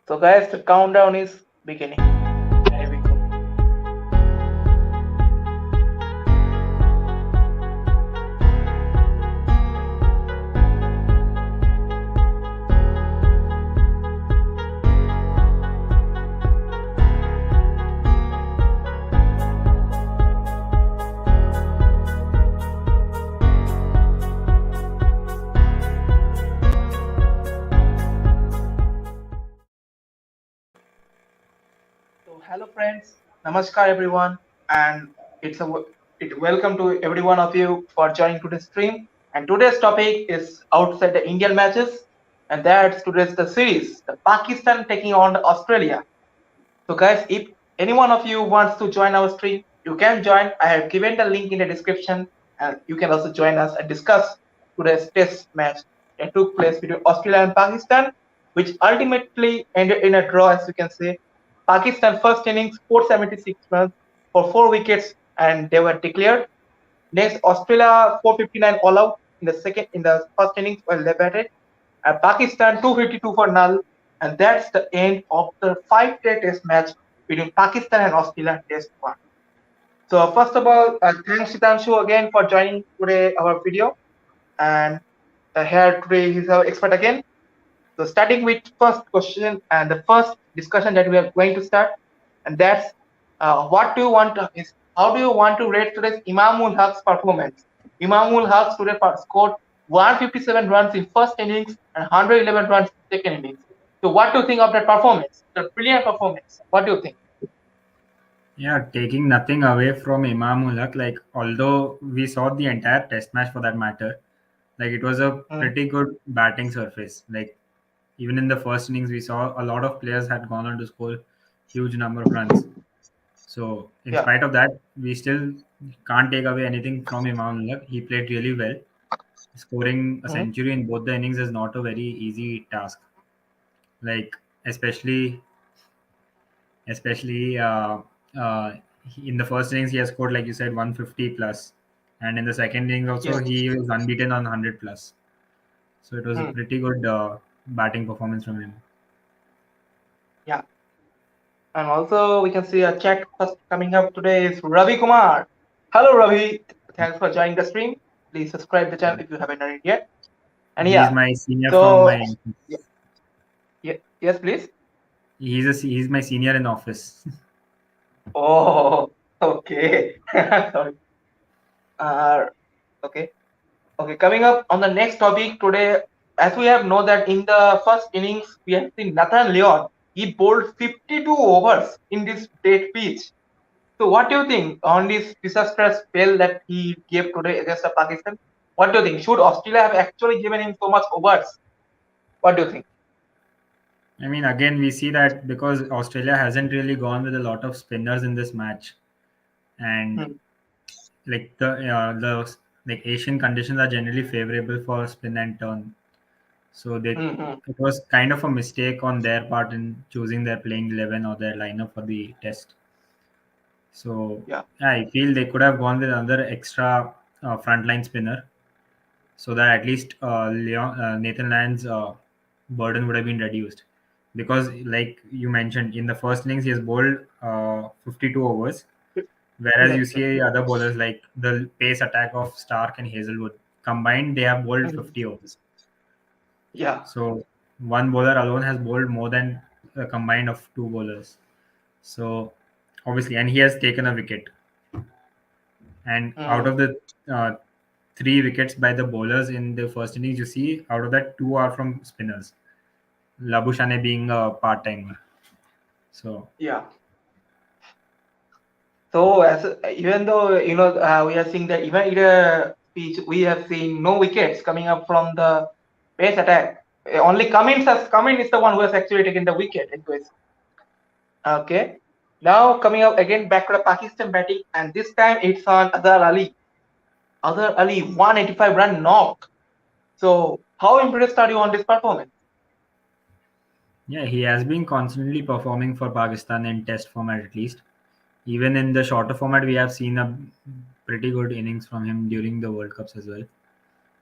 So guys, the countdown is beginning. Here we go. So hello friends, namaskar everyone, and it's a welcome to every one of you for joining today's stream. And today's topic is outside the Indian matches, and that's today's the series, the Pakistan taking on the Australia. So guys, if any one of you wants to join our stream, you can join. I have given the link in the description, and you can also join us and discuss today's test match that took place between Australia and Pakistan, which ultimately ended in a draw, as you can say. Pakistan first innings 476 runs for 4 wickets, and they were declared. Next, Australia 459 all out in the first innings while they batted, and Pakistan 252 for null, and that's the end of the 5-day test match between Pakistan and Australia Test 1. So first of all, thanks Shitanshu again for joining today our video, and here today he's our expert again. So starting with first question and the first discussion that we are going to start, and that's what do you want to, is how do you want to rate today's Imam Ul Haq's performance? Imam Ul Haq today scored 157 runs in first innings and 111 runs in second innings. So what do you think of that performance? The brilliant performance. What do you think? Yeah, taking nothing away from Imam Ul Haq, like although we saw the entire test match for that matter, like it was a Mm, pretty good batting surface. Like even in the first innings, we saw a lot of players had gone on to score huge number of runs. So in yeah. spite of that, we still can't take away anything from Imam Ul Haq. He played really well. Scoring a Mm, century in both the innings is not a very easy task. Like especially uh, in the first innings he has scored, like you said, 150 plus, and in the second innings also yes. he was unbeaten on 100 plus. So it was a Mm, pretty good batting performance from him. yeah. And also we can see a chat first coming up today is Ravi Kumar. Hello Ravi. Thanks for joining the stream. Please subscribe the channel if you haven't done it yet. And He's yeah, my senior from so my yeah, yeah, yes, please. he's my senior in office. Oh, okay. Sorry. Uh, okay. Okay. Coming up on the next topic today, as we have know that in the first innings we have seen Nathan Leon. He bowled 52 overs in this dead pitch. So what do you think on this disastrous spell that he gave today against the Pakistan? What do you think? Should Australia have actually given him so much overs? What do you think? I mean, again we see that because Australia hasn't really gone with a lot of spinners in this match, and Hmm, like the like Asian conditions are generally favorable for spin and turn. So they hmm, hmm. it was kind of a mistake on their part in choosing their playing 11 or their lineup for the test. So Yeah. I feel they could have gone with another extra frontline spinner, so that at least Nathan Lyon's burden would have been reduced. Because, like you mentioned, in the first innings he has bowled 52 overs, whereas Yes. you Yes. see other bowlers like the pace attack of Stark and Hazelwood combined, they have bowled Mhm. 50 overs. Yeah. So one bowler alone has bowled more than a combined of two bowlers. So obviously, and he has taken a wicket. And out Hmm. of the three wickets by the bowlers in the first innings, you see out of that two are from spinners. Labuschagne being a part timer. So Yeah. So as even though we are seeing that even in the speech we have seen no wickets coming up from the pace attack. Only Cummins is the one who has actually taken the wicket. Anyways, okay. Now coming up again back to the Pakistan batting, and this time it's on Azhar Ali. Azhar Ali 185 run knock. So how impressed are you on this performance? yeah, he has been constantly performing for Pakistan in test format at least. Even in the shorter format, we have seen a pretty good innings from him during the World Cups as well.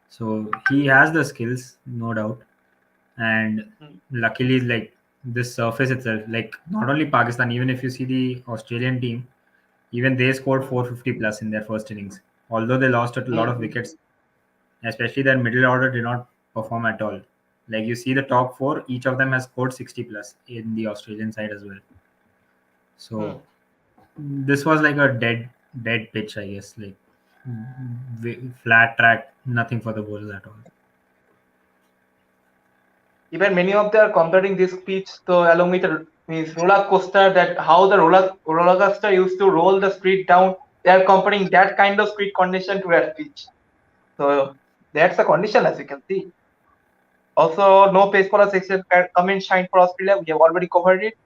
So he has the skills, no doubt. And Hmm. luckily, like this surface itself. Like not only Pakistan, even if you see the Australian team, even they scored Mm, 450 plus in their first innings. Although they lost a lot of mm, wickets, especially their middle order did not perform at all. Like you see the top four, each of them has scored 60 plus in the Australian side as well. So mm. this was like a dead pitch, I guess. Like flat track, nothing for the bowlers at all. Even many of them are comparing this pitch so along with the means roller coaster, that how the roller coaster used to roll the speed down. They are comparing that kind of speed condition to that pitch. So that's the condition as you can see. Also, no pace bowler section can come in shine for Australia. We have already covered it.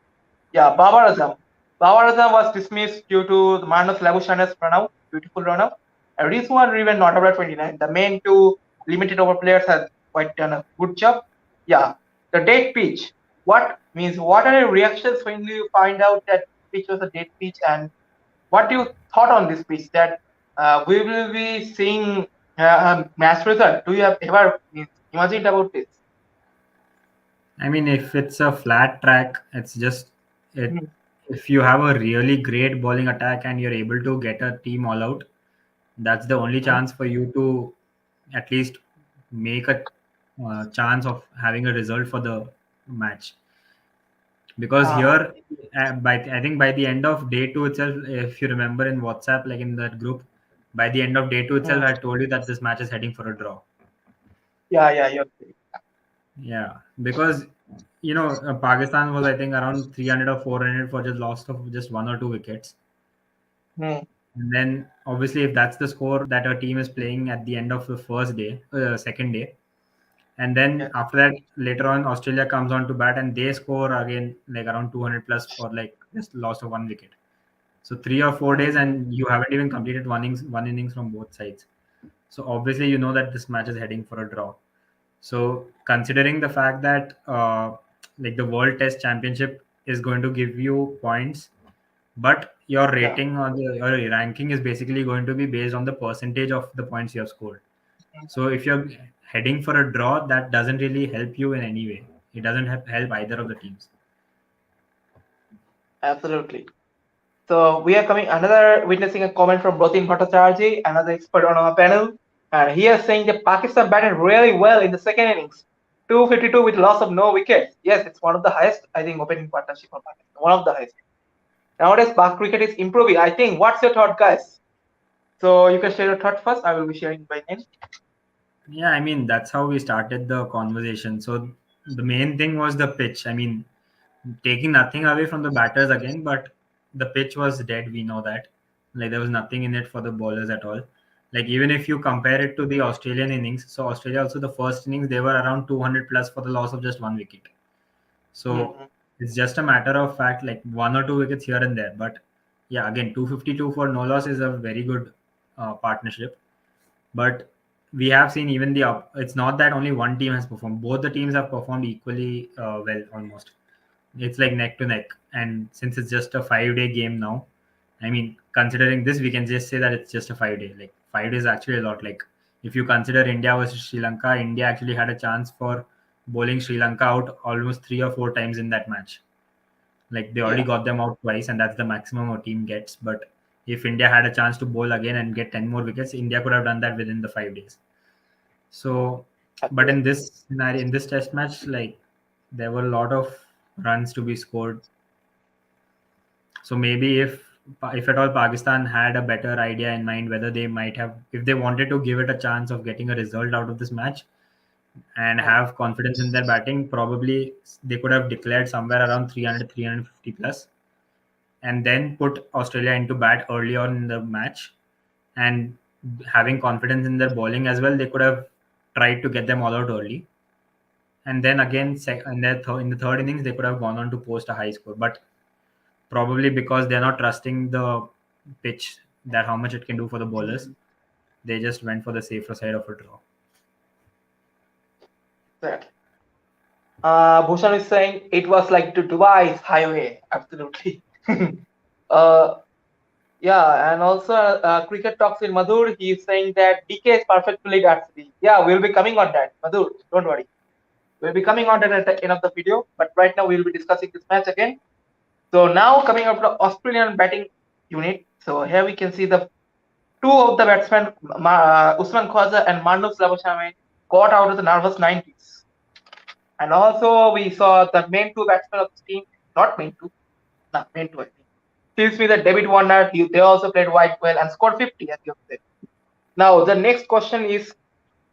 Yeah, Babar Azam. Babar Azam was dismissed due to the Marnus Labuschane's run out, beautiful run out. And Rizwan even not over 29. The main two limited over players have quite done a good job. Yeah, the dead pitch. What means? What are your reactions when you find out that pitch was a dead pitch, and what do you thought on this pitch that we will be seeing a match result? Do you have ever imagined about this? I mean, if it's a flat track, it's just it. Hmm. If you have a really great bowling attack and you're able to get a team all out, that's the only Hmm. chance for you to at least make a chance of having a result for the match. Because Ah, here, by I think by the end of day two itself, if you remember in WhatsApp, like in that group, by the end of day two itself, hmm. I told you that this match is heading for a draw. Yeah, yeah, yeah. Yeah, because Pakistan was I think around 300 or 400 for just loss of just one or two wickets. Hmm. And then obviously if that's the score that our team is playing at the end of the first day, second day, and then Yes. after that later on Australia comes on to bat and they score again like around 200 plus for like just loss of one wicket. So 3 or 4 days Hmm. and you haven't even completed one innings from both sides. So obviously you know that this match is heading for a draw. So considering the fact that like the World Test Championship is going to give you points, but your Yeah. rating on your ranking is basically going to be based on the percentage of the points you have scored. So if you're heading for a draw, that doesn't really help you in any way. It doesn't help either of the teams. Absolutely. So we are coming another witnessing a comment from Brotin Bhattacharjee, another expert on our panel, and he is saying that Pakistan batted really well in the second innings, 252 with loss of no wickets. Yes, it's one of the highest, I think, opening partnership for Pakistan. One of the highest. Nowadays, Pak cricket is improving. I think. What's your thought, guys? So you can share your thought first. I will be sharing by then. Yeah, I mean that's how we started the conversation. So the main thing was the pitch. I mean, taking nothing away from the batters again, but the pitch was dead. We know that. Like there was nothing in it for the bowlers at all. Like even if you compare it to the Australian innings, so Australia also the first innings they were around 200 plus for the loss of just one wicket. So Hmm. it's just a matter of fact, like one or two wickets here and there. But yeah, again, 252 for no loss is a very good partnership. But we have seen even the up. It's not that only one team has performed. Both the teams have performed equally well, almost. It's like neck to neck. And since it's just a 5 day game now, I mean, considering this, we can just say that it's just a 5 day. Like 5 days is actually a lot. Like if you consider India versus Sri Lanka, India actually had a chance for bowling Sri Lanka out almost 3 or 4 times in that match. Like they already Yeah. got them out twice, and that's the maximum a team gets. But if India had a chance to bowl again and get 10 more wickets, India could have done that within the 5 days. So, but in Absolutely. this scenario, in this test match, like there were a lot of runs to be scored. So maybe if at all Pakistan had a better idea in mind whether they might have, if they wanted to give it a chance of getting a result out of this match and Hmm. have confidence in their batting, probably they could have declared somewhere around 300, 350 plus, and then put Australia into bat early on in the match, and having confidence in their bowling as well, they could have tried to get them all out early, and then again in the third innings they could have gone on to post a high score, but probably because they're not trusting the pitch that how much it can do for the bowlers, Hmm. they just went for the safer side of a draw. Exactly. Bhushan is saying it was like the Dubai's highway. Absolutely. uh, yeah, and also cricket talks in Madhur. He is saying that DK is perfectly at sea. Yeah, we'll be coming on that. Madhur, don't worry. We'll be coming on that at the end of the video, but right now we'll be discussing this match again. So now coming up to Australian batting unit. So here we can see the two of the batsmen, Usman Khawaja and Marnus got out of the nervous 90s. And also we saw the main two batsmen of the team, not main two, not main two, I think. Steve Smith and David Warner, they also played quite well and scored 50, as you have said. Now the next question is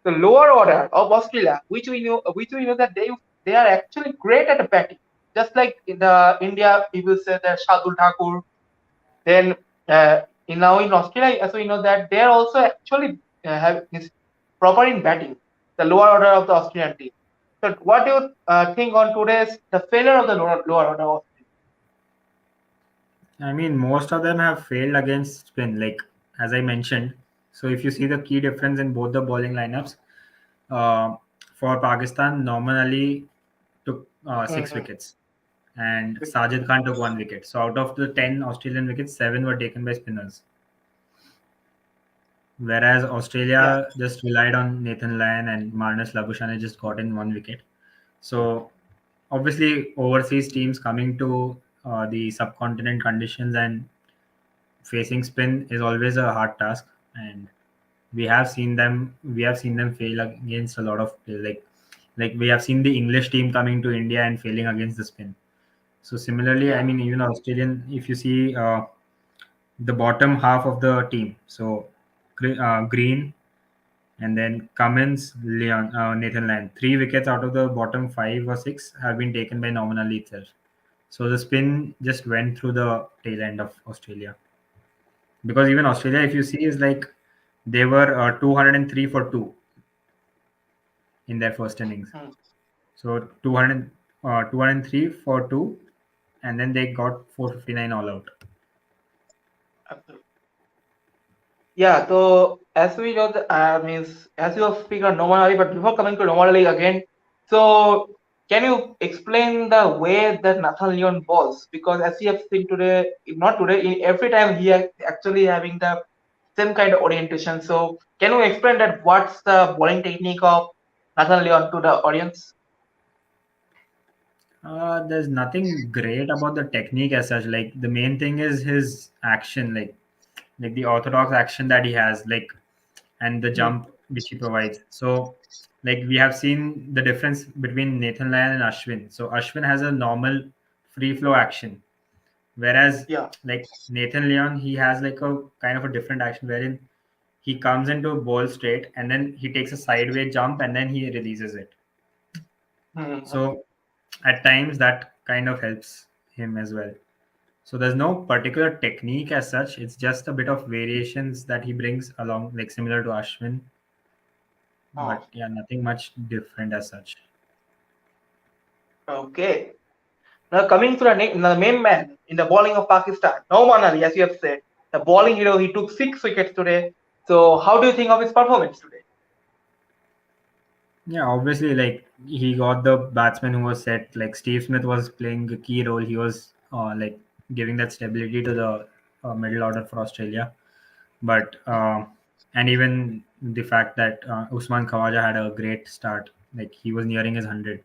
the lower order of Australia, which we know that they are actually great at batting. Just like in the India, people say that Shardul Thakur. Then now in Australia, as we know that they are also actually have is proper in batting. The lower order of the Australian team. So what do you think on today's the failure of the lower order of I mean, most of them have failed against spin, like as I mentioned. So if you see the key difference in both the bowling lineups, uh, for Pakistan, nominally took six Australia? wickets, and Sajid Khan took one wicket. So out of the 10 Australian wickets, seven were taken by spinners. Whereas Yeah, Australia just relied on Nathan Lyon and Marnus Labuschagne just got in one wicket. So obviously, overseas teams coming to the subcontinent conditions and facing spin is always a hard task, and we have seen them fail against a lot of like we have seen the English team coming to India and failing against the spin. So similarly, I yeah. mean, even Australian, if you see the bottom half of the team, so Green and then Cummins, Leon, Nathan Lyon, three wickets out of the bottom five or six have been taken by nominally itself. So the spin just went through the tail end of Australia, because even Australia, if you see, is like they were 203 for two in their first innings. Hmm, So 203 for two, and then they got 459 all out. absolutely. Yeah, so as we know, means as you speak on normally, but before coming to normally again, so can you explain the way that Nathan Leon balls? Because as you have seen today, not today, in every time actually having the same kind of orientation. So can you explain that what's the bowling technique of Nathan Leon to the audience? There's nothing great about the technique as such. Like the main thing is his action, like the orthodox action that he has, like and the Hmm. jump which he provides. So, like we have seen the difference between Nathan Lyon and Ashwin. So Ashwin has a normal free flow action, whereas Yeah. like Nathan Leon, he has like a kind of a different action wherein he comes into a ball straight and then he takes a sideways jump and then he releases it. Hmm. So at times that kind of helps him as well. So there's no particular technique as such. It's just a bit of variations that he brings along, like similar to Ashwin. Oh, But yeah, nothing much different as such. okay. Now coming to the main man in the bowling of Pakistan, Nouman Ali, as you have said, the bowling hero, he took 6 wickets today. So how do you think of his performance today? Yeah, obviously, like he got the batsman who was set. Like Steve Smith was playing a key role. He was like giving that stability to the middle order for Australia. But and even the fact that Usman Khawaja had a great start. Like he was nearing his 100.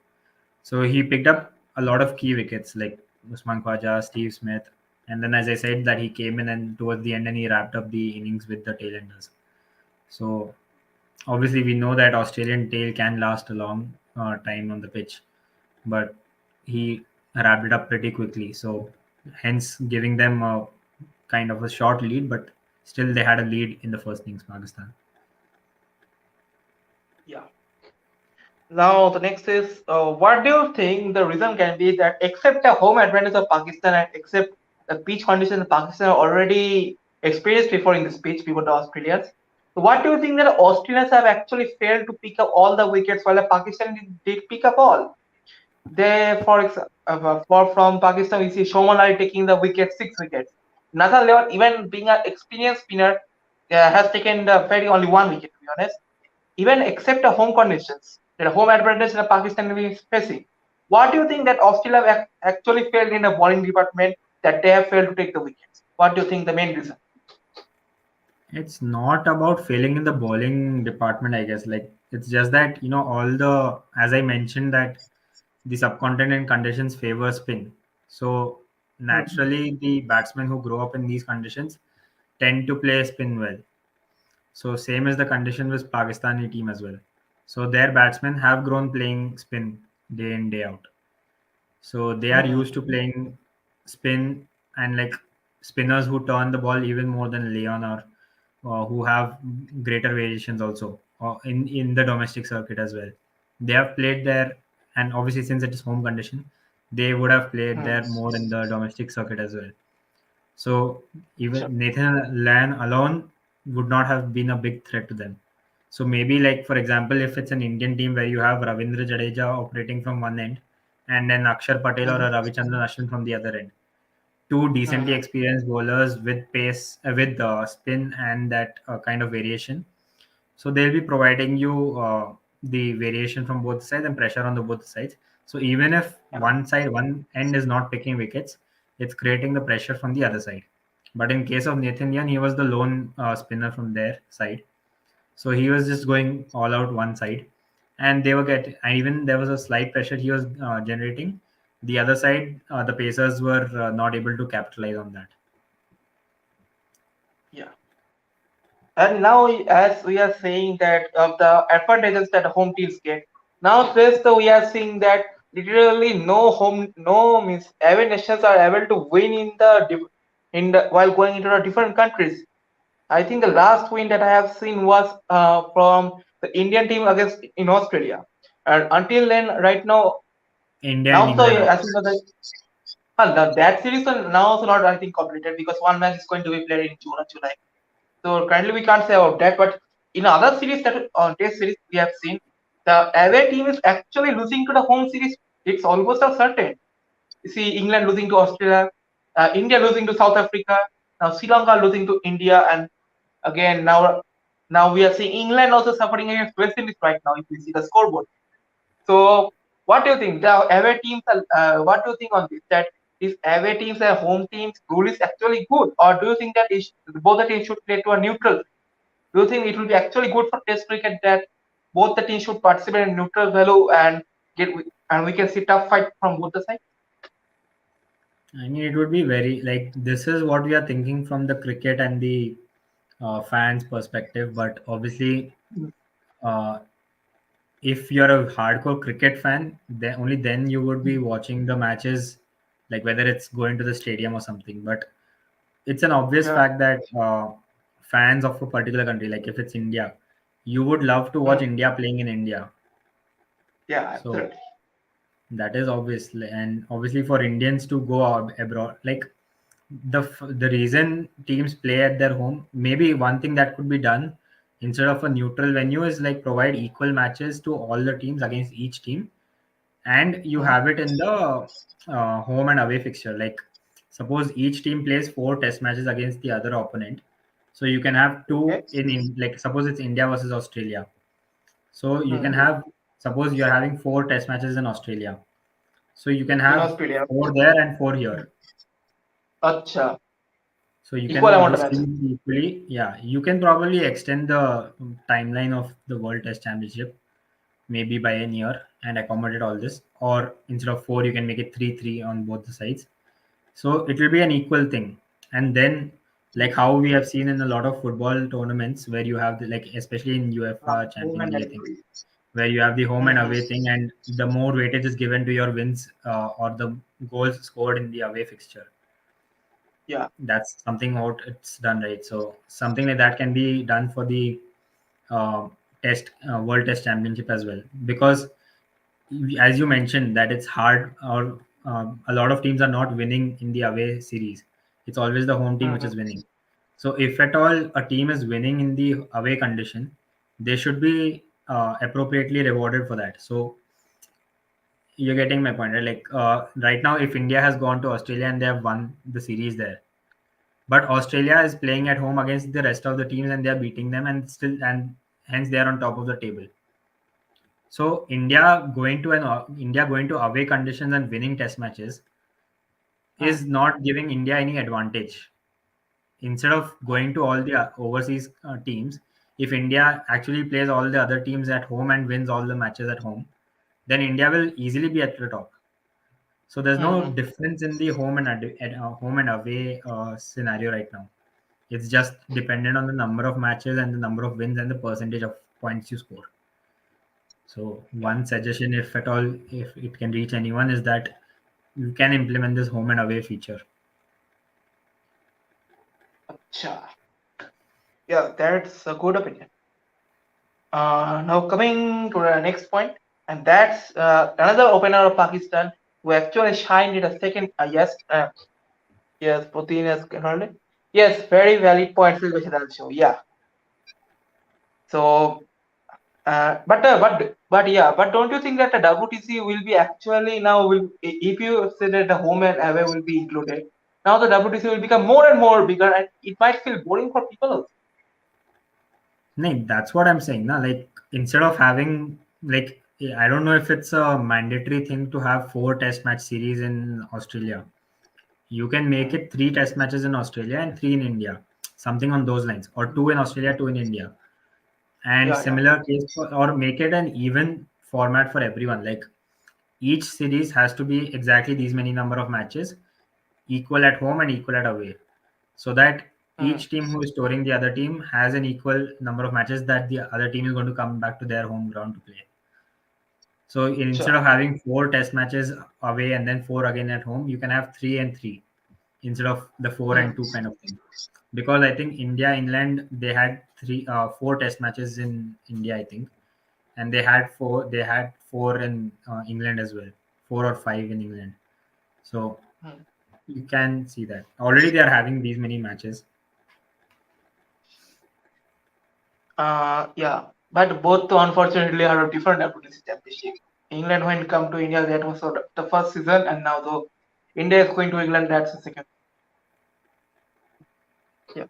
So he picked up a lot of key wickets like Usman Khawaja, Steve Smith, and then as I said that he came in and towards the end and he wrapped up the innings with the tailenders. So obviously we know that Australian tail can last a long time on the pitch, but he wrapped it up pretty quickly. So hence giving them a kind of a short lead, but still they had a lead in the first innings, Pakistan. Yeah. Now the next is, what do you think the reason can be that except the home advantage of Pakistan and except the pitch conditions Pakistan already experienced before in this pitch before the Australians. So what do you think that Australians have actually failed to pick up all the wickets while the Pakistan did pick up all? They, for example, for from Pakistan, we see Shoman Ali taking the wicket, 6 wickets. Nathan Leon, even being an experienced spinner, has taken the very only 1 wicket. To be honest, even except the home conditions, the home advantage that Pakistan will be facing. What do you think that Australia have actually failed in the bowling department that they have failed to take the wickets? What do you think the main reason? It's not about failing in the bowling department, I guess. Like It's just that, all the, as I mentioned, that the subcontinent conditions favor spin. So Mhm. naturally, the batsmen who grow up in these conditions tend to play spin well. So same is the condition with Pakistani team as well. So their batsmen have grown playing spin day in day out. So they are Mhm. used to playing spin, and like spinners who turn the ball even more than Leon, or who have greater variations also in the domestic circuit as well. They have played there, and obviously since it is home condition, they would have played Mhm. there more in the domestic circuit as well. So Sure. even Nathan Lan alone would not have been a big threat to them. So maybe, like for example, if it's an Indian team where you have Ravindra Jadeja operating from one end, and then Akshar Patel or Mhm. a Ravichandran Ashwin from the other end, two decently Mhm. experienced bowlers with pace, with spin and that kind of variation. So they'll be providing you the variation from both sides and pressure on the both sides. So even if Yeah. one end is not picking wickets, it's creating the pressure from the other side. But in case of Nathan Young, he was the lone spinner from their side, so he was just going all out one side, and they were getting. And even there was a slight pressure he was generating. The other side, the Pacers were not able to capitalize on that. Yeah. And now, as we are saying that of the advantages that home teams get, now first we are seeing that literally no means away nations are able to win in the while going into the different countries. I think the last win that I have seen was from the Indian team against in Australia. And until then, right India and now so England as also. you know that series are now also not I think completed because one match is going to be played in June or July. So currently we can't say about that, but in other series that on test series we have seen, the away team is actually losing to the home series. It's almost a certain. You see England losing to Australia, India losing to South Africa, now Sri Lanka losing to India, and again now we are seeing England also suffering against West Indies right now. If we see the scoreboard, so what do you think? The away teams are, what do you think on this? That these away teams and home teams rule is actually good, or do you think that both the teams should play to a neutral? Do you think it will be actually good for Test cricket that both the teams should participate in neutral value and get and we can see tough fight from both the sides? I mean, it would be very like this is what we are thinking from the cricket and the fans' perspective. But obviously, Mm. uh, if you're a hardcore cricket fan, then only then you would be Mm. watching the matches, like whether it's going to the stadium or something. But it's an obvious Yeah, fact that fans of a particular country, like if it's India, you would love to watch mm. India playing in India. Yeah, So absolutely. that is obviously, and obviously for Indians to go abroad, like the reason teams play at their home, maybe one thing that could be done instead of a neutral venue is like provide equal matches to all the teams against each team, and you Mm. have it in the home and away fixture. Like suppose each team plays four test matches against the other opponent, so you can have two Okay. in like suppose it's India versus Australia, so you can Mm. have, suppose you're having four test matches in Australia, so you can In have Australia. four there and four here. Mm. Acha. So you Equal can amount of matches. distribute equally. Yeah, you can probably extend the timeline of the World Test Championship maybe by a year and accommodate all this. Or instead of four, you can make it 3-3 on both the sides. So it will be an equal thing. And then, like how we have seen in a lot of football tournaments where you have the, like especially in UEFA Home Champions and League thing, away. where you have the home and Mm-hmm. away thing, and the more weightage is given to your wins or the goals scored in the away fixture. Yeah. That's something what it's done, right? So something like that can be done for the test world test championship as well, because as you mentioned that it's hard, or a lot of teams are not winning in the away series. It's always the home team which Mm-hmm. is winning. So if at all a team is winning in the away condition, they should be appropriately rewarded for that. So you're getting my point, right? Like right now, if India has gone to Australia and they have won the series there, but Australia is playing at home against the rest of the teams and they are beating them, and still, and hence they are on top of the table. So India going to away conditions and winning test matches Mm. is not giving India any advantage. Instead of going to all the overseas teams, if India actually plays all the other teams at home and wins all the matches at home, then India will easily be at the top. So there's no Mm-hmm. difference in the home and away scenario right now. It's just dependent on the number of matches and the number of wins and the percentage of points you score. So Yeah. one suggestion, if at all, if it can reach anyone, is that you can implement this home and away feature. Acha. Yeah, that's a good opinion. Now coming to the next point, and that's another opener of Pakistan who actually shined in a second. Yes, Putin has heard it. Yes, very valid points, show. Yeah. So, but don't you think that the WTC will be actually now will if you say that the home and away will be included, now the WTC will become more and more bigger, and it might feel boring for people also. No, that's what I'm saying. Na? Like instead of having like I don't know if it's a mandatory thing to have 4 test match series in Australia. You can make Hmm. it 3 test matches in Australia and 3 in India, something on those lines, or Hmm. 2 in Australia, 2 in India, and Yeah, yeah. similar case or make it an even format for everyone. Like each series has to be exactly these many number of matches, equal at home and equal at away, so that Hmm. each team who is touring the other team has an equal number of matches that the other team is going to come back to their home ground to play. So instead Sure. of having 4 test matches away and then 4 again at home, you can have 3 and 3 instead of the four Hmm. and two kind of thing. Because I think India, England, they had 4 test matches in India, I think, and they had four. They had four in England as well, 4 or 5 in England. So Hmm. you can see that already they are having these many matches. Yeah, but both unfortunately are of different WTC championship. England when come to India that was sort of the first season, and now though India is going to England, that's the second. Yeah.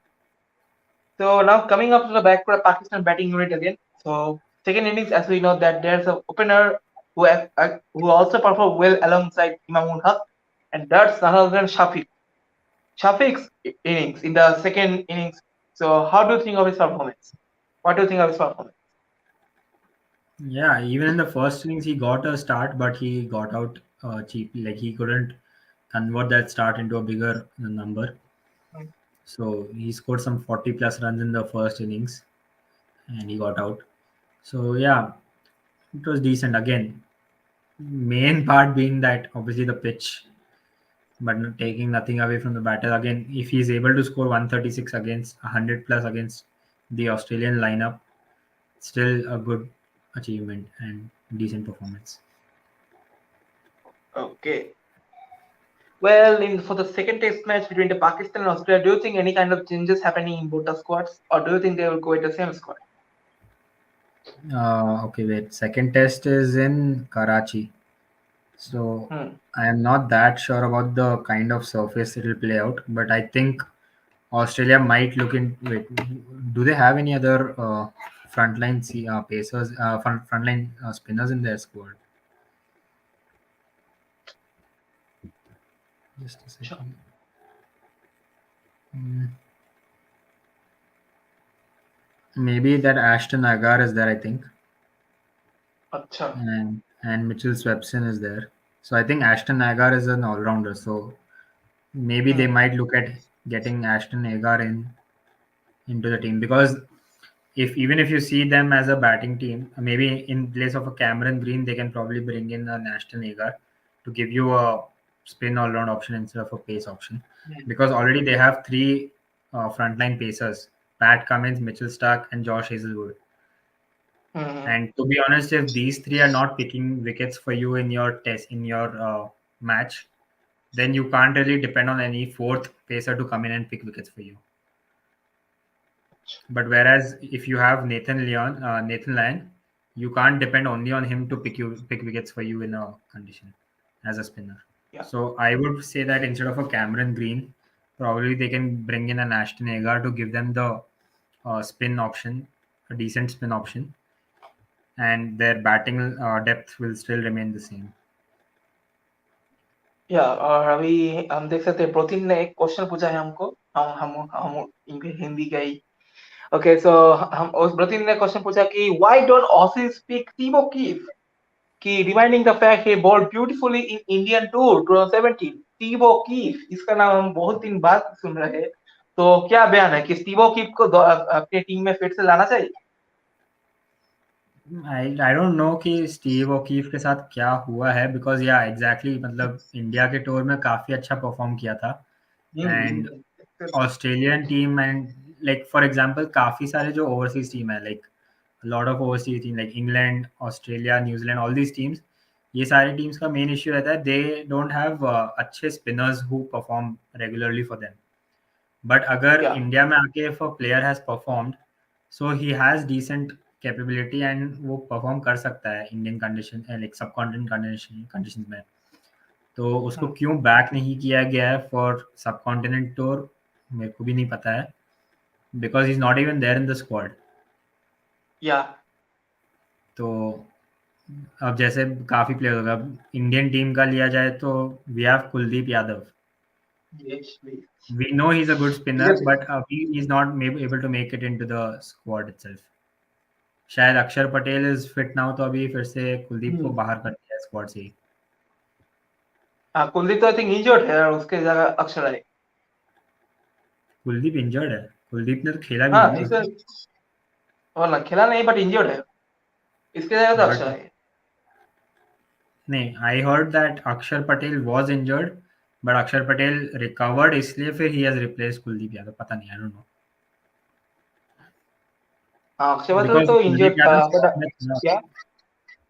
So now coming up to the back to the Pakistan batting unit again. So second innings, as we know that there's a opener who also performed well alongside Imam Ul Haq, and that's none other than Shafiq. Shafiq's innings in the second innings. So how do you think of his performance? What do you think of his performance? Yeah, even in the first innings, he got a start, but he got out cheaply. Like he couldn't convert that start into a bigger number. Hmm. So he scored some 40 plus runs in the first innings, and he got out. So yeah, it was decent. Again, main part being that obviously the pitch, but taking nothing away from the batter. Again, if he's able to score 136 against 100 plus against the Australian lineup, still a good achievement and decent performance. Okay. Well, in for the second test match between the Pakistan and Australia, do you think any kind of changes happening in both the squads, or do you think they will go with the same squad? Okay, wait. Second test is in Karachi. So Hmm. I am not that sure about the kind of surface it will play out, but I think Australia might look in. Wait, do they have any other frontline pacers, frontline spinners in their squad? Just a Sure. second. Hmm. Maybe that Ashton Agar is there, I think, Acha. and Mitchell Swepson is there. So I think Ashton Agar is an all-rounder. So maybe they Hmm. might look at getting Ashton Agar into the team, because if even if you see them as a batting team, maybe in place of a Cameron Green, they can probably bring in an Ashton Agar to give you a spin all-round option instead of a pace option, Hmm. because already they have three frontline pacers: Pat Cummins, Mitchell Stark, and Josh Hazelwood. Hmm. And to be honest, if these three are not picking wickets for you in your test in your match, then you can't really depend on any fourth pacer to come in and pick wickets for you. But whereas if you have Nathan Lyon, you can't depend only on him to pick wickets for you in a condition as a spinner. Yeah. So I would say that instead of a Cameron Green, probably they can bring in an Ashton Agar to give them the spin option, a decent spin option, and their batting depth will still remain the same. या और अभी हम देख सकते हैं protein ने एक question पूछा है हमको हम इंग्लिश हिंदी का ही ओके सो हम उस ब्रतीन ने क्वेश्चन पूछा कि व्हाई डोंट ऑसी स्पीक टीबो कीफ कि reminding the fact he bowled beautifully in Indian tour 2017 टीबो कीफ इसका नाम हम बहुत दिन बाद सुन रहे हैं तो क्या बयान है कि टीबो कीफ को अपनी टीम में फिर से लाना चाहिए आई डोंट नो कि स्टीव ओकीफ के साथ क्या हुआ है, बिकॉज या एग्जैक्टली मतलब इंडिया के टूर में काफ़ी अच्छा परफॉर्म किया था। And Australian team and like for example काफ़ी सारे जो ओवरसीज टीम है, like lot of overseas team like England, Australia, New Zealand, all these teams, ये सारी टीम्स का मेन इश्यू रहता है दे डोंट हैव अच्छे spinners who perform regularly for them. But अगर क्या इंडिया में आके if a player has performed, so he has decent capability and वो परफॉर्म कर सकता है इंडियन कंडीशन लाइक सब कॉन्टिनेंट कंडीशन में, तो उसको क्यों बैक नहीं किया गया है फॉर सब कॉन्टिनेंट टूर मेरे को भी नहीं पता है, because is not even there in the squad. या तो अब जैसे काफ़ी प्लेयर होगा, इंडियन टीम का लिया जाए तो we have Kuldeep Yadav. Yes please We know he's a good spinner, seriously but he's not able to make it into the squad itself. शायद अक्षर पटेल इज फिट ना हो तो अभी फिर से कुलदीप को बाहर कर दिया स्क्वाड से ही। हाँ कुलदीप तो आई थिंक इंजर्ड है और उसके जगह अक्षर है कुलदीप इंजर्ड है? कुलदीप ने तो खेला भी हाँ नहीं ना। इसे वरना खेला नहीं बट इंजर्ड है इसके जगह तो बट अक्षर है नहीं, आई हर्ड दैट अक्षर पटेल वाज इंजर्ड, बट अक्षर पटेल रिकवर्ड इसलिए फिर he has replace Kuldeep Yadav, पता नहीं, आई डोंट नो। हाँ अक्षर पटेल बिकॉज तो कुलदीप इंजर्ड था यादव बट स्क्वाड में था, क्या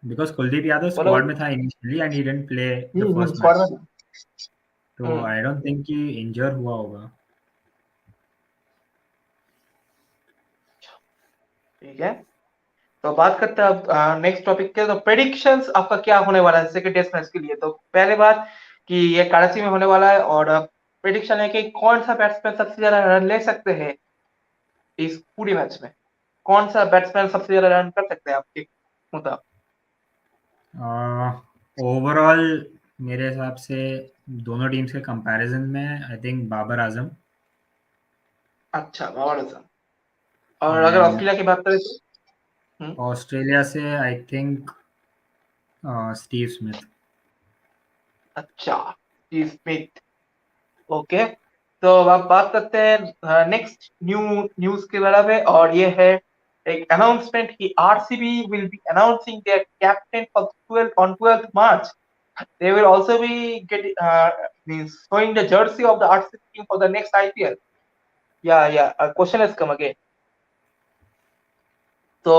बिकॉज कुलदीप यादव बोलो स्क्वाड में था initially and he didn't play the first squad match, में तो हम्म आई डोंट थिंक कि इंजर हुआ होगा। ठीक है तो बात करते हैं अब नेक्स्ट टॉपिक के तो प्रेडिक्शंस आपका क्या होने वाला है सेकंड टेस्ट मैच के लिए तो पहले बात कि ये कराची में होने वाला है और प्रेडिक्शन है कि कौन सा बैट्समैन सबसे ज्यादा रन ले सकते हैं इस पूरी मैच में कौन सा बैट्समैन सबसे ज्यादा रन कर सकते हैं आपके मुताबिक ओवरऑल मेरे हिसाब से दोनों टीम्स के कंपैरिजन में आई थिंक बाबर आजम, अच्छा बाबर आजम और अगर एंड ऑस्ट्रेलिया की बात करें तो ऑस्ट्रेलिया से आई थिंक स्टीव स्मिथ। अच्छा स्टीव स्मिथ ओके तो अब बात करते हैं नेक्स्ट न्यूज के बारे में और ये है एक अनाउंसमेंट कि RCB will be announcing there captain for 12 on 12th March they will also be getting means showing the jersey of the RCB team for the next IPL yeah question has come again तो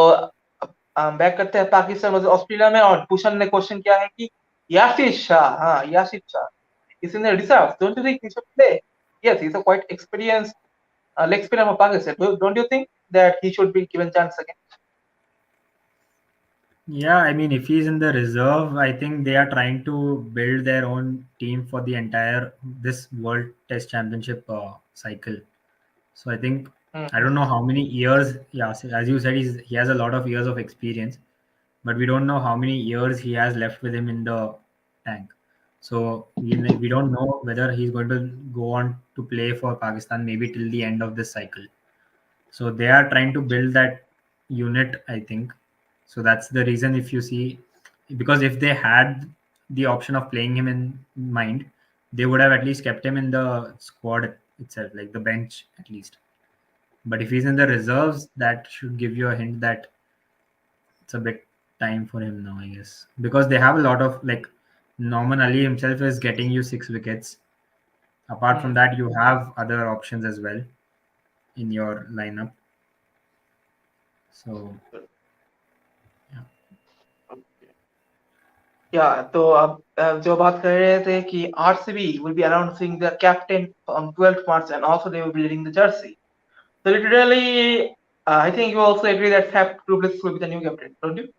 back करते हैं Pakistan versus Australia में और भूषण ने question किया है कि यासिर शाह हाँ Yasir Shah is in the reserves. Don't you think he should play? Yes, he's a quite experienced leg spinner for Pakistan. Don't you think that he should be given chance again? Yeah, I mean, if he's in the reserve, I think they are trying to build their own team for the entire this World Test Championship cycle. So I think I don't know how many years. Yeah, so as you said, he has a lot of years of experience, but we don't know how many years he has left with him in the tank. So we don't know whether he's going to go on to play for Pakistan maybe till the end of this cycle. So they are trying to build that unit, I think. So that's the reason if you see, because if they had the option of playing him in mind, they would have at least kept him in the squad itself, like the bench at least. But if he's in the reserves, that should give you a hint that it's a bit time for him now, I guess. Because they have a lot of like Norman Ali himself is getting you 6 wickets. Apart from that, you have other options as well in your lineup. So yeah. Yeah, तो अब जो बात कर रहे थे कि RCB will be announcing the captain on 12th March and also they will be leading the jersey. So literally, I think you also agree that Fab du Plessis will be the new captain, don't you?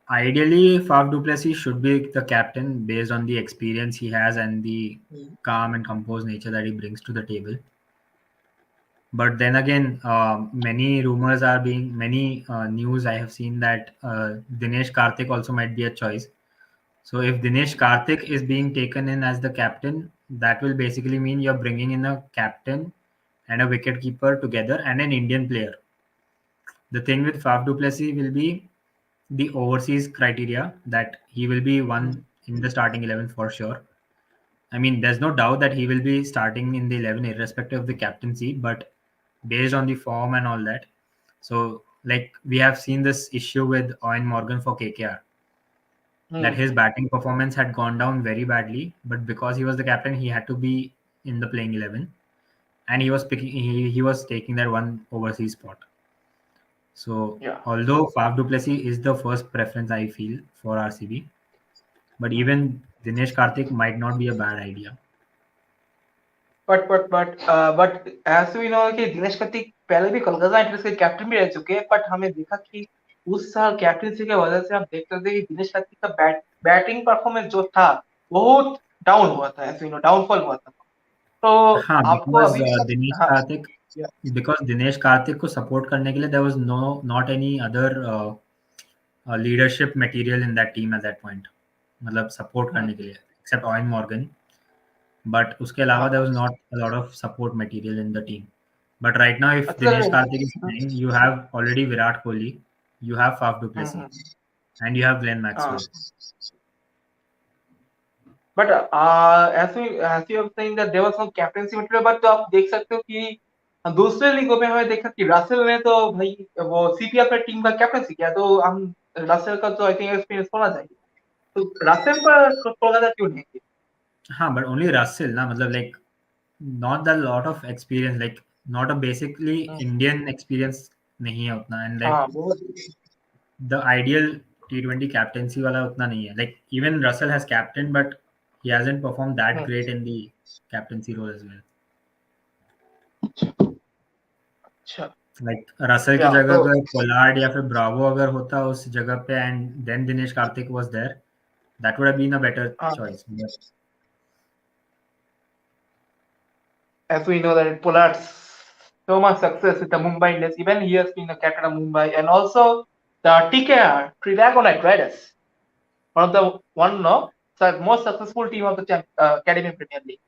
Ideally, Faf du Plessis should be the captain based on the experience he has and the calm and composed nature that he brings to the table. But then again, many rumors are being, many news I have seen that Dinesh Karthik also might be a choice. So if Dinesh Karthik is being taken in as the captain, that will basically mean you're bringing in a captain and a wicket keeper together and an Indian player. The thing with Faf du Plessis will be the overseas criteria that he will be one in the starting 11 for sure. I mean, there's no doubt that he will be starting in the 11 irrespective of the captaincy, but based on the form and all that. So, like, we have seen this issue with Owen Morgan for KKR, that Hmm. his batting performance had gone down very badly, but because he was the captain, he had to be in the playing 11, and he was taking that one overseas spot. So, Yeah. although Faf du Plessis is the first preference I feel for RCB, but even Dinesh Karthik might not be a bad idea. But ऐसे भी ना हो कि दिनेश कार्तिक पहले भी Kolkata night Riders के captain भी रह चुके हैं, बट हमें देखा कि उस साल कैप्टनसी की वजह से हम देख सकते हैं कि दिनेश कार्तिक का बैटिंग परफॉर्मेंस जो था बहुत डाउन हुआ था, ऐसे डाउनफॉल हुआ था। तो हाँ, आपको अभी भी दिनेश हाँ कार्तिक बिकॉज दिनेश कार्तिक को सपोर्ट करने के लिए there was no not any other leadership material in that team at that point, मतलब सपोर्ट हम्म, करने के लिए एक्सेप्ट ऑयन मॉर्गन, बट उसके अलावा हाँ there was not a lot of support material in the team. But right now if अच्छा Dinesh Karthik is playing, you have already Virat Kohli, you have Faf du hmm, Plessis, and you have Glenn हाँ Maxwell. But ऐसे ऐसे of saying that there was no captaincy material, but तो आप देख सकते हो कि दूसरे लीगों में हमें देखा कि रसेल ने तो भाई वो सीपीएल पे टीम का कैप्टेंसी किया, तो हम रसेल का तो आई थिंक एक्सपीरियंस होना चाहिए, तो रसेल पर कोलकाता क्यों नहीं किया? हाँ, बट ओनली रसेल ना, मतलब like not the lot of experience, like not a basically Indian experience नहीं है उतना, and like हाँ बहुत the ideal T20 captaincy वाला उतना नहीं है. Like even Russell has captained, but he hasn't performed that great in the captaincy role as well. अच्छा Like रसल की या जगह तो अगर पोलार्ड या फिर ब्रावो अगर होता उस जगह पे and then Dinesh Karthik was there, that would have been a better हाँ choice. But as we know that Pollard's so much success with the Mumbai Indians, even he has been the captain of Mumbai, and also the TKR Trivago Knight Riders, one of the one no most successful team of the Academy Premier League.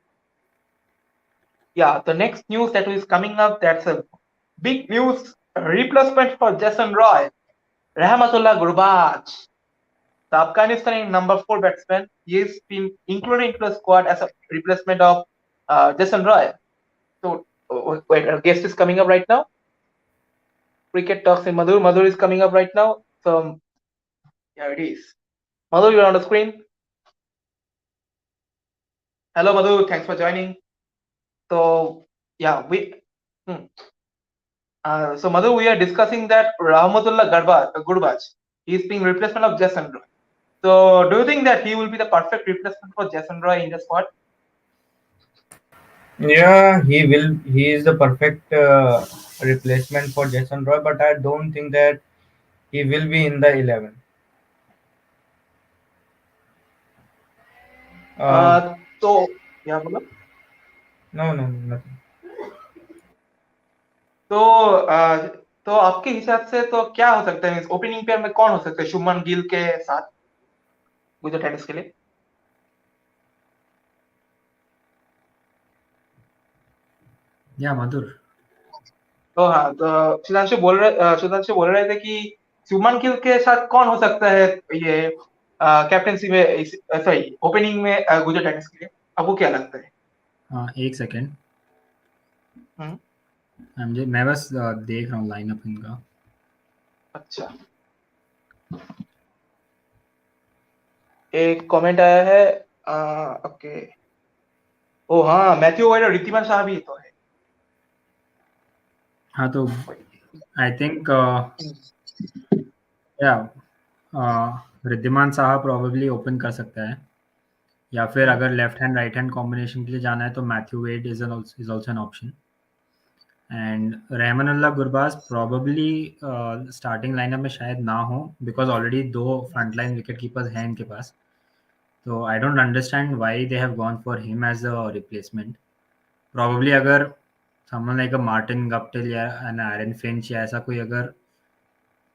Yeah, the next news that is coming up, that's a big news replacement for Jason Roy, Rahmatullah Gurbaj, the Afghanistan number 4 batsman. He's been included into the squad as a replacement of Jason Roy. So, wait, our guest is coming up right now. Cricket Talks in Madhur. Madhur is coming up right now. So, yeah, it is. Madhur, you're on the screen. Hello, Madhur. Thanks for joining. So, yeah, hmm. So Madhu, we are discussing that Rahmatullah Gurbaj, he is being replacement of Jason Roy. So do you think that he will be the perfect replacement for Jason Roy in the squad? Yeah, he will. He is the perfect replacement for Jason Roy, but I don't think that he will be in the 11. Um, तो क्या बोला? no, no, nothing. तो तो आपके हिसाब से तो क्या हो सकता है, ओपनिंग पेयर में कौन हो सकता है शुभमन गिल के साथ गुजरात टाइटंस के लिए? yeah, Madhur. तो हाँ, तो सुधांशु बोल रहे थे कि शुभमन गिल के साथ कौन हो सकता है ये कैप्टेंसी में, सॉरी ओपनिंग में गुजरात टाइटंस के लिए, आपको क्या लगता है? हाँ, एक सेकेंड, हम्म, मैं बस देख रहा हूँ लाइनअप इनका. अच्छा, एक कमेंट आया है, ओके, ओ हाँ, मैथ्यू वाइड और रिद्धिमान शाह भी तो है. हाँ, तो आई थिंक या रिद्धिमान साहा प्रोबेबली ओपन कर सकता है, या फिर हम्म, अगर left hand right hand combination के लिए जाना है तो Matthew Wade is also an option, and Rahmanullah Gurbaz probably starting lineup में शायद ना हो, बिकॉज ऑलरेडी दो फ्रंट लाइन विकेट कीपर्स हैं इनके पास. तो I don't understand why they have gone for him as a replacement. Probably अगर someone like a Martin Guptill या एन एरन फिंच या ऐसा कोई अगर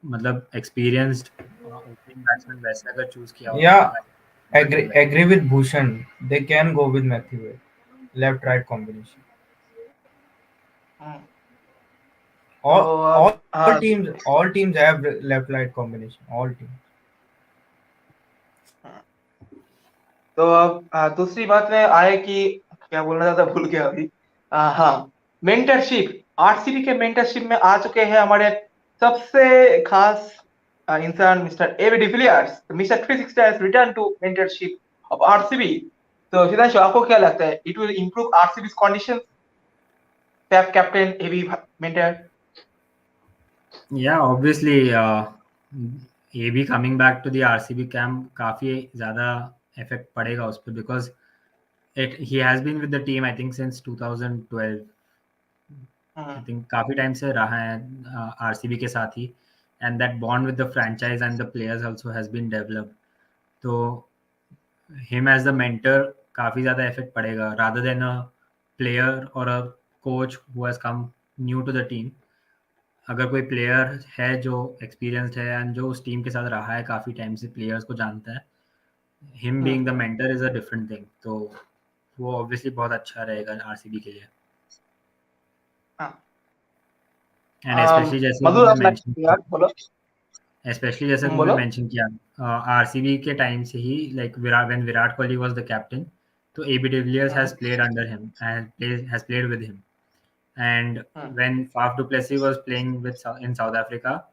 मतलब एक्सपीरियंस्ड ओपनिंग बैट्समैन वैसे अगर चूज किया होता तो Yeah, that be better. agree with Bhushan. They can go with Matthew Wade, left right combination. Hmm, all तो all अब हाँ all teams have left right combination, all teams. हाँ, तो अब दूसरी बात में आए कि क्या बोलना चाहता भूल गया अभी। हाँ, मेंटरशिप, आरसीबी के मेंटरशिप में आ चुके हैं हमारे सबसे खास इंसान mister AB de Villiers. Mister 360 has return to mentorship of RCB. तो सिद्धांशु, आपको क्या लगता है, it will improve RCB condition, captain AB mentor? Yeah, obviously, AB coming back to the RCB camp काफी ज़्यादा इफेक्ट पड़ेगा उस पर, because he has been with the team I think since 2012. I hmm think काफी time से रहा है RCB के साथ ही, and that bond with the franchise and the players also has been developed. तो him as the mentor काफी ज़्यादा effect पड़ेगा, rather than a player or a coach who has come new to the team. अगर कोई player है जो experienced है and जो उस टीम के साथ रहा है काफ़ी टाइम से, प्लेयर्स को जानता है, him being the hmm mentor is a different thing. तो वो ऑब्वियसली बहुत अच्छा रहेगा आरसीबी के लिए। हाँ। एंड स्पेशली जैसे मधुर, तुमने आप मेंशन किया, यार बोलो। स्पेशली जैसे तुमने बोलो। मेंशन किया आरसीबी के टाइम से ही, like Virat Kohli was the captain, तो AB de Villiers hmm has played under him and has played with him, and hmm when Faf du Plessis was playing with in South Africa,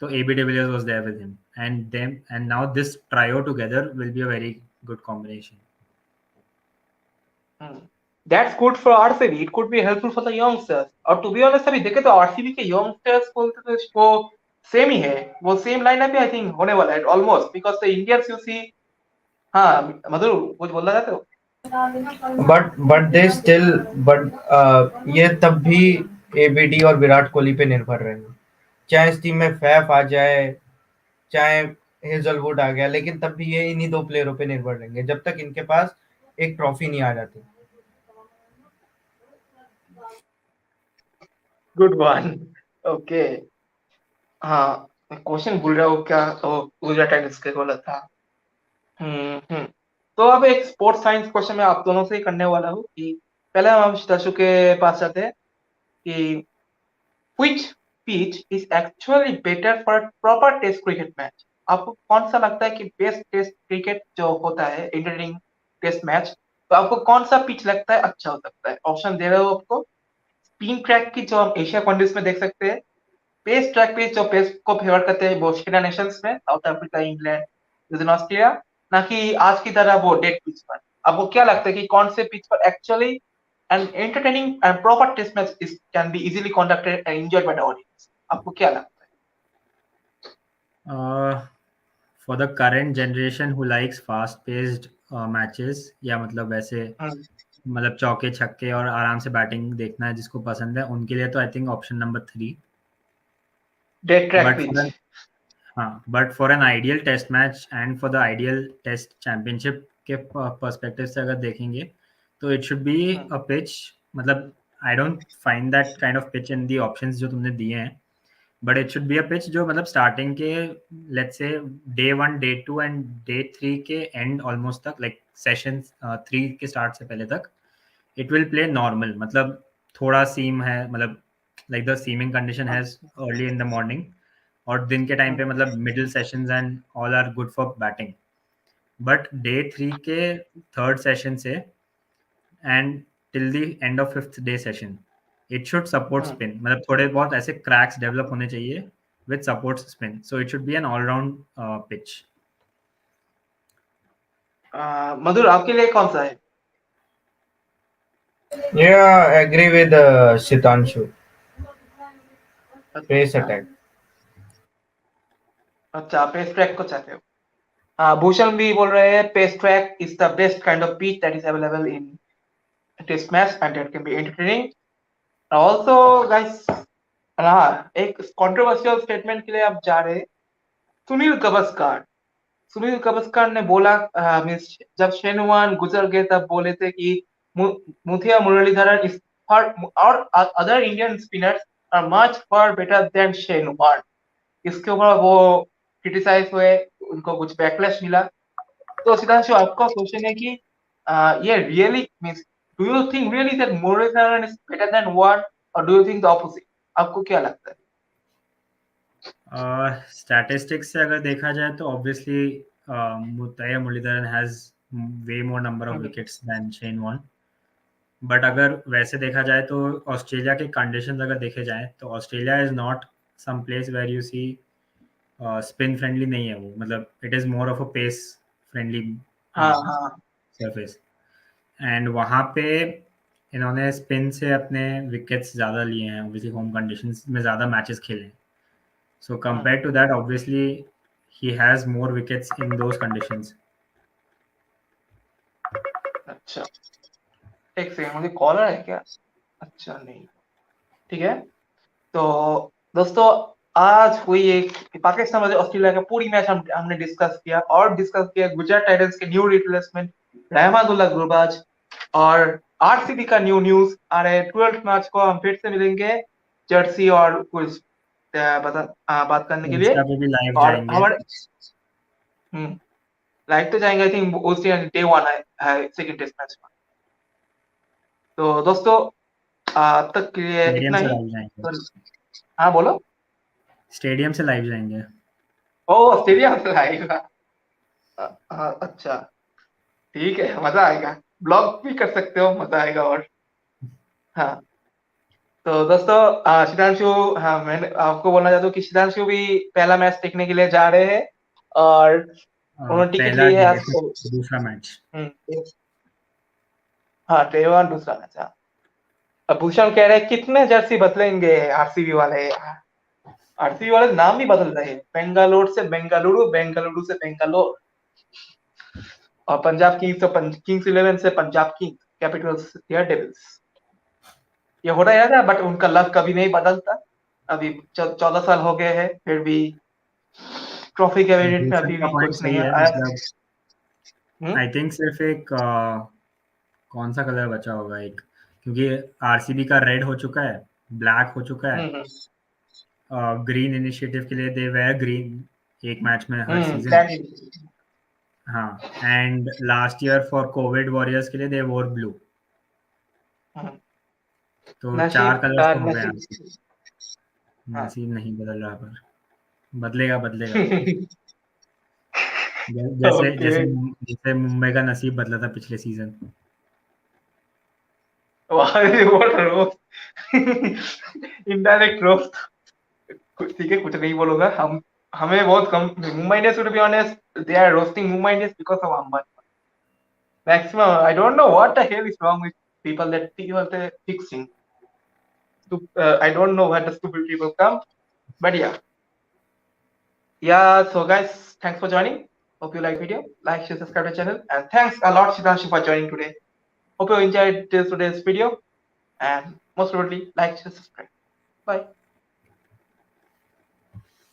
so AB de Villiers was there with him, and now this trio together will be a very good combination. That's good for RCB, it could be helpful for the youngsters. और to be honest, अभी देखे तो RCB के youngsters बोलते तो वो same ही है, वो सेम लाइनअप ही आई थिंक होने वाला है almost, because the Indians you see. हाँ मधुर, कुछ बोलना चाहते हो? but they still but ये तब भी एबीडी और विराट कोहली पे निर्भर रहेंगे। चाहे इस टीम में फैफ आ जाए, चाहे हेजलवुड आ गया, लेकिन तब भी ये इन्हीं दो प्लेयरों पे निर्भर रहेंगे जब तक इनके पास एक ट्रॉफी नहीं आ जाती। Good one. ओके। हाँ, मैं क्वेश्चन भूल रहा हूँ क्या, गुजरात टाइटंस के बोला था। हम्म। तो अब एक स्पोर्ट्स साइंस क्वेश्चन मैं आप दोनों से ही करने वाला हूँ कि पहले हम दर्शकों के पास जाते हैं कि which pitch is actually better for a proper test cricket match? आपको कौन सा लगता है कि बेस्ट टेस्ट क्रिकेट जो होता है, इंटरटेनिंग टेस्ट मैच, तो आपको कौन सा पिच लगता है अच्छा हो सकता है? ऑप्शन दे रहे हो आपको। स्पिन ट्रैक की जो हम एशिया कंट्रीज में देख सकते हैं, पेस ट्रैक पे जो पेस को फेवर करते हैं वो ऑस्ट्रेलिया नेशंस में, south Africa, England, New Zealand, Australia, ना कि आज की तरह वो डेड पिच पर। आपको क्या लगता है कि कौन से पिच पर actually an entertaining and proper test match is can be easily conducted and enjoyed by the audience? आपको क्या लगता For the current generation who likes fast paced matches, या मतलब वैसे, है? मतलब चौके छक्के और आराम से बैटिंग देखना है जिसको पसंद है, उनके लिए तो I think option number 3। Dead track but pitch. For हाँ, but for an ideal test match and for the ideal test championship के पर्सपेक्टिव से अगर देखेंगे, तो it should be a pitch, मतलब I don't find that kind of pitch in the options जो तुमने दिए हैं, but it should be a pitch जो मतलब स्टार्टिंग के, let's say day 1 day 2 and day 3 के एंड ऑलमोस्ट तक, लाइक सेशन 3 के स्टार्ट से पहले तक, इट विल प्ले नॉर्मल, मतलब थोड़ा सीम है, मतलब like the seaming condition has early in the morning, और दिन के टाइम पे मतलब middle sessions and all are good for batting. But day 3 के थर्ड सेशन से end till the end of fifth day session, it should support spin, मतलब थोड़े बहुत ऐसे क्रैक्स डेवलप होने चाहिए with support spin, so it should be an all round pitch. Madhur, आपके लिए कौन सा है? Yeah, I agree with Shitanshu. Pace अच्छा। attack. अच्छा, पेस ट्रैक को चाहते हो? हाँ, भूषण भी बोल रहे हैं pace track is the best kind of pitch that is available in test match and that can be entertaining also. Guys, हाँ, एक कंट्रोवर्शियल स्टेटमेंट के लिए आप जा रहे हैं। सुनील गावस्कर, सुनील गावस्कर ने बोला, जब शेन वॉर्न गुजर गए तब बोले थे कि मुथिया मुरलीधरन इज फॉर, और other Indian spinners are much far better than Shane Warne. इसके ऊपर वो क्रिटिसाइज हुए, उनको कुछ बैकलैश मिला। तो सिद्धांशु, आपका क्वेश्चन है कि ये really means, do you think really that Muralitharan is better than Warne, or do you think the opposite? आपको क्या लगता है? स्टैटिस्टिक्स से अगर देखा जाए तो obviously Muttiah Muralitharan has way more number of wickets than Shane Warne, but अगर वैसे देखा जाए तो ऑस्ट्रेलिया के कंडीशंस अगर देखे जाए तो Australia is not some place where you see spin friendly नहीं है वो, मतलब it is more of a pace friendly हाँ हाँ सरफेस, एंड वहाँ पे इन्होंने स्पिन से अपने विकेट्स ज़्यादा लिए हैं, ऑब्वियसली होम कंडीशंस में ज़्यादा मैचेस खेले हैं, so compare to that obviously he has more wickets in those conditions. अच्छा एक सेकंड, मुझे कॉलर है क्या? अच्छा नहीं, ठीक है. तो दोस्तों आज हुई एक पाकिस्तान वर्सेस ऑस्ट्रेलिया का पूरी मैच हमने डिस्कस किया, और डिस्कस किया गुजरात टाइटंस के न्यू रिप्लेसमेंट रहमानुल्लाह गुरबाज और आरसीबी का न्यू न्यूज आ रहे 12th मैच को हम फिर से मिलेंगे जर्सी और कुछ बात करने के लिए. इंस्टा पे भी लाइव और जाएंगे. हमारे लाइव तो जाएंगे, आई थिंक उस दिन डे 1 है सेकंड टेस्ट मैच में. तो दोस्तों अब तक के लिए स्टेडियम इतना से ही. लाइव जाएंगे. तो हाँ बोलो. स्टेडियम से लाइव जाएंगे. ओ ऑस्ट्रेलिया से लाएगा. अच्छा ठीक है, मजा आएगा. ब्लॉग भी कर सकते हो, मजा आएगा. और हाँ तो दोस्तों शिदांशु, हाँ मैंने आपको बोलना चाहता हूँ कि शिदांशु भी पहला मैच देखने के लिए जा रहे हैं और उन्होंने टिकट पहला ली है आज. दूसरा मैच. हाँ तेवान दूसरा मैच. हाँ अब भूषण कह रहे हैं कितने जर्सी बदलेंगे आरसीबी वाले. आरसीबी वाले नाम भी बदल रहे हैं, बेंगालोर से बेंगलुरु, बेंगलुरु से बेंगलोर, और पंजाब किंग्स तो किंग्स 11 से Punjab Kings, Capitals Daredevils. ये हो रहा है, बट उनका लक कभी नहीं बदलता. अभी 14 साल हो गए हैं, फिर भी ट्रॉफी के वेरिएंट में भूषण अभी का भी पॉइंट कुछ सही नहीं है, आया. मतलब आई थिंक सिर्फ एक कौन सा कलर बचा होगा एक, क्योंकि आरसीबी का रेड हो चुका है, ब्लैक हो चुका है, ग्रीन इनिशिएटिव के लिए दे वेयर ग्रीन एक मैच में हर सीजन. हाँ, and last year for Covid warriors के लिए दे वोर ब्लू. तो 4 कलर्स तो हो गए. नसीब नहीं बदल रहा, पर बदलेगा बदलेगा. जैसे ओके. जैसे जैसे मुंबई का नसीब बदला था पिछले season. What roast, indirect roast. ठीक है, कुछ नहीं बोलूंगा. हमें बहुत कम Mumbai Indians, to be honest they are roasting Mumbai Indians because of Ambani. Maximum, I don't know what the hell is wrong with people that people are fixing. I don't know where the stupid people come, but yeah. Yeah, so guys, thanks for joining. Hope you like video. Like, share, subscribe to the channel. And thanks a lot, Shidanshu, for joining today. Hope you enjoyed today's video. And most importantly, like, share, subscribe. Bye.